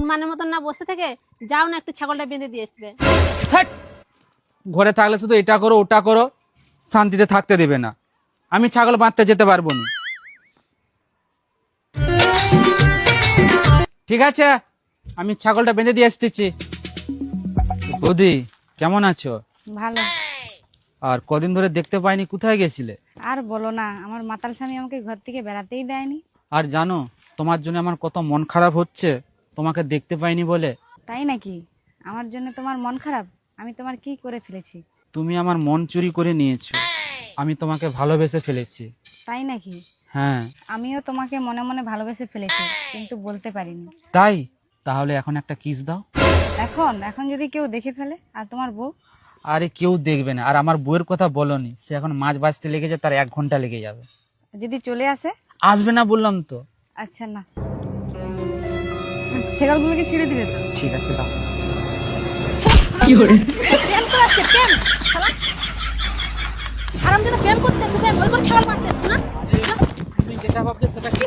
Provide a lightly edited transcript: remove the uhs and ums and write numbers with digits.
ধুমানের মতন না বসে থেকে যাও না একটু ছাগলটা বেঁধে দিয়ে আসবে। হ্যাট! ঘরে থাকলে শুধু এটা করো ওটা করো, শান্তিতে থাকতে দেবে না। আমি ছাগল বাঁধতে যেতে পারবো না। ঠিক আছে, আমি ছাগলটা বেঁধে দিয়ে আসতেছি। বৌদি কেমন আছো? ভালো। আর কদিন ধরে দেখতে পাইনি, কোথায় গেছিলে? আর বলো না, আমার মাতাল স্বামী আমাকে ঘর থেকে বেড়াতেই দেয়নি। আর জানো তোমার জন্য আমার কত মন খারাপ হচ্ছে, তোমাকে দেখতে পাইনি বলে। তাই নাকি? আমার জন্য তোমার মন খারাপ? আমি তোমার কি করে ফেলেছি? তুমি আমার মন চুরি করে নিয়েছো, আমি তোমাকে ভালোবেসে ফেলেছি। তাই নাকি? হ্যাঁ। আমিও তোমাকে মনে মনে ভালোবেসে ফেলেছি, কিন্তু বলতে পারিনি। তাই? তাহলে এখন একটা কিস দাও। এখন এখন যদি কেউ দেখে ফেলে? আর তোমার বউ? আরে কেউ দেখবে না। আর আমার বউয়ের কথা বলনি, সে এখন মাছ বাজতে লেগেছে, তার 1 ঘন্টা লেগে যাবে। যদি চলে আসে? আসবে না বললাম তো। আচ্ছা না, ছেগলগুলোকে ছেড়ে দিলে তো? ঠিক আছে দাও। প্রেম করে আসছে, প্রেম শালা। আরাম যেন প্রেম করতে প্রেম ওই করে ছাগল মারতে আসছে না। তুমি যেটা ভাবছো সেটা কি?